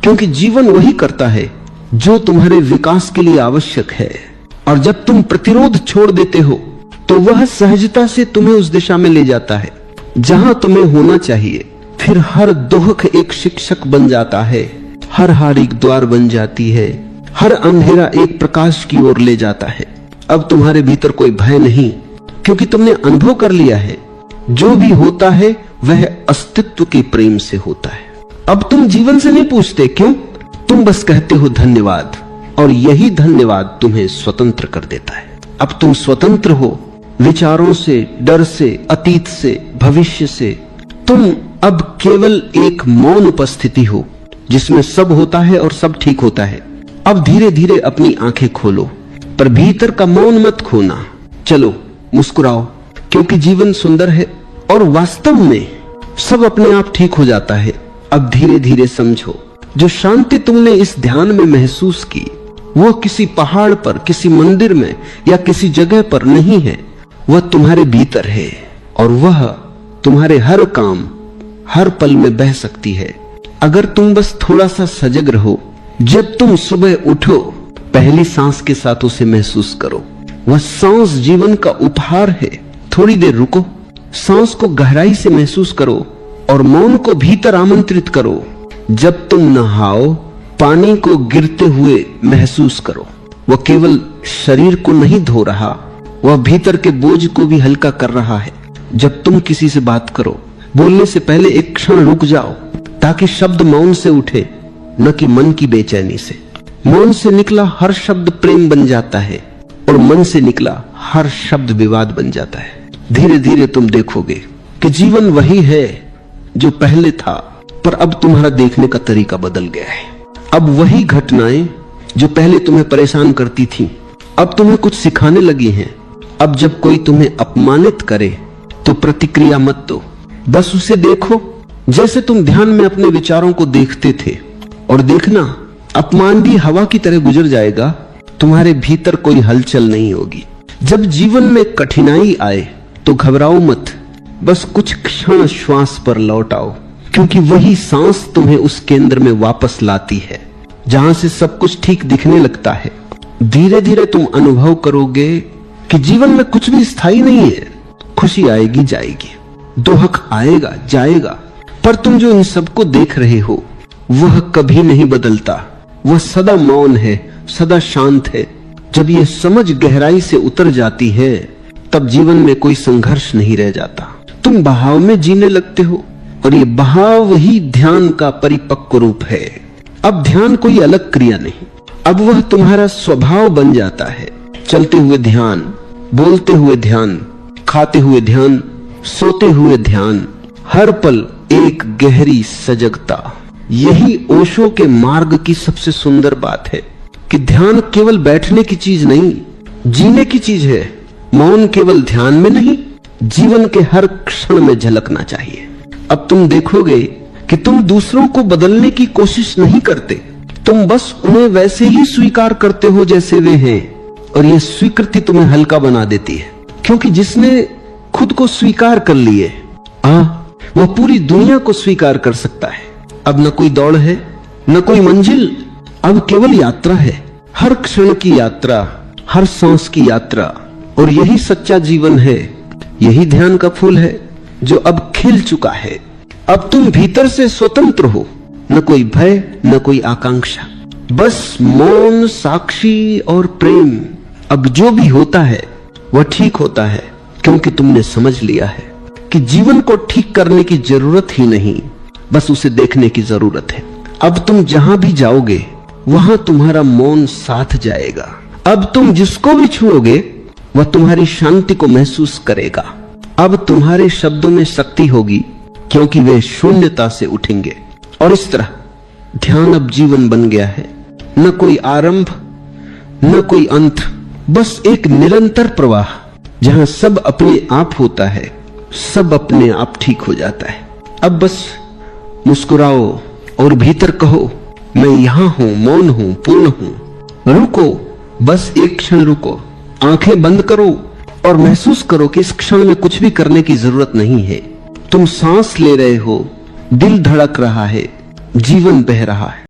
क्योंकि जीवन वही करता है जो तुम्हारे विकास के लिए आवश्यक है। और जब तुम प्रतिरोध छोड़ देते हो तो वह सहजता से तुम्हें उस दिशा में ले जाता है जहां तुम्हें होना चाहिए। फिर हर दुख एक शिक्षक बन जाता है, हर हार एक द्वार बन जाती है, हर अंधेरा एक प्रकाश की ओर ले जाता है। अब तुम्हारे भीतर कोई भय नहीं, क्योंकि तुमने अनुभव कर लिया है जो भी होता है वह अस्तित्व के प्रेम से होता है। अब तुम जीवन से नहीं पूछते क्यों, तुम बस कहते हो धन्यवाद, और यही धन्यवाद तुम्हें स्वतंत्र कर देता है। अब तुम स्वतंत्र हो विचारों से, डर से, अतीत से, भविष्य से। तुम अब केवल एक मौन उपस्थिति हो जिसमें सब होता है और सब ठीक होता है। अब धीरे धीरे अपनी आंखें खोलो, पर भीतर का मौन मत खोना। चलो मुस्कुराओ, क्योंकि जीवन सुंदर है और वास्तव में सब अपने आप ठीक हो जाता है। अब धीरे धीरे समझो, जो शांति तुमने इस ध्यान में महसूस की वो किसी पहाड़ पर, किसी मंदिर में या किसी जगह पर नहीं है, वह तुम्हारे भीतर है और वह तुम्हारे हर काम, हर पल में बह सकती है अगर तुम बस थोड़ा सा सजग रहो। जब तुम सुबह उठो, पहली सांस के साथ उसे महसूस करो। वह सांस जीवन का उपहार है। थोड़ी देर रुको, सांस को गहराई से महसूस करो और मौन को भीतर आमंत्रित करो। जब तुम नहाओ, पानी को गिरते हुए महसूस करो। वह केवल शरीर को नहीं धो रहा, वह भीतर के बोझ को भी हल्का कर रहा है। जब तुम किसी से बात करो, बोलने से पहले एक क्षण रुक जाओ, ताकि शब्द मौन से उठे, न कि मन की बेचैनी से। मौन से निकला हर शब्द प्रेम बन जाता है और मन से निकला हर शब्द विवाद बन जाता है। धीरे धीरे तुम देखोगे कि जीवन वही है जो पहले था, पर अब तुम्हारा देखने का तरीका बदल गया है। अब वही घटनाएं जो पहले तुम्हें परेशान करती थी, अब तुम्हें कुछ सिखाने लगी हैं। अब जब कोई तुम्हें अपमानित करे तो प्रतिक्रिया मत दो, बस उसे देखो जैसे तुम ध्यान में अपने विचारों को देखते थे। और देखना, अपमान भी हवा की तरह गुजर जाएगा, तुम्हारे भीतर कोई हलचल नहीं होगी। जब जीवन में कठिनाई आए तो घबराओ मत, बस कुछ क्षण श्वास पर लौट आओ, क्योंकि वही सांस तुम्हें उस केंद्र में वापस लाती है जहां से सब कुछ ठीक दिखने लगता है। धीरे धीरे तुम अनुभव करोगे कि जीवन में कुछ भी स्थायी नहीं है। खुशी आएगी जाएगी, दुख आएगा जाएगा, पर तुम जो इन सबको देख रहे हो वह कभी नहीं बदलता। वह सदा मौन है, सदा शांत है। जब यह समझ गहराई से उतर जाती है तब जीवन में कोई संघर्ष नहीं रह जाता। तुम बहाव में जीने लगते हो और ये बहाव ही ध्यान का परिपक्व रूप है। अब ध्यान कोई अलग क्रिया नहीं, अब वह तुम्हारा स्वभाव बन जाता है। चलते हुए ध्यान, बोलते हुए ध्यान, खाते हुए ध्यान, सोते हुए ध्यान, हर पल एक गहरी सजगता। यही ओशो के मार्ग की सबसे सुंदर बात है कि ध्यान केवल बैठने की चीज नहीं, जीने की चीज है। मौन केवल ध्यान में नहीं, जीवन के हर क्षण में झलकना चाहिए। अब तुम देखोगे कि तुम दूसरों को बदलने की कोशिश नहीं करते, तुम बस उन्हें वैसे ही स्वीकार करते हो जैसे वे हैं। और यह स्वीकृति तुम्हें हल्का बना देती है, क्योंकि जिसने खुद को स्वीकार कर लिए वह पूरी दुनिया को स्वीकार कर सकता है। अब न कोई दौड़ है, न कोई मंजिल, अब केवल यात्रा है। हर क्षण की यात्रा, हर सांस की यात्रा। और यही सच्चा जीवन है, यही ध्यान का फूल है जो अब खिल चुका है। अब तुम भीतर से स्वतंत्र हो, न कोई भय, न कोई आकांक्षा, बस मौन, साक्षी और प्रेम। अब जो भी होता है वह ठीक होता है, क्योंकि तुमने समझ लिया है कि जीवन को ठीक करने की जरूरत ही नहीं, बस उसे देखने की जरूरत है। अब तुम जहां भी जाओगे वहां तुम्हारा मौन साथ जाएगा। अब तुम जिसको भी छुओगे वह तुम्हारी शांति को महसूस करेगा। अब तुम्हारे शब्दों में शक्ति होगी, क्योंकि वे शून्यता से उठेंगे। और इस तरह ध्यान अब जीवन बन गया है। न कोई आरंभ, न कोई अंत, बस एक निरंतर प्रवाह जहां सब अपने आप होता है, सब अपने आप ठीक हो जाता है। अब बस मुस्कुराओ और भीतर कहो, मैं यहां हूं, मौन हूं, पूर्ण हूं। रुको, बस एक क्षण रुको, आंखें बंद करो और महसूस करो कि इस क्षण में कुछ भी करने की जरूरत नहीं है। तुम सांस ले रहे हो, दिल धड़क रहा है, जीवन बह रहा है।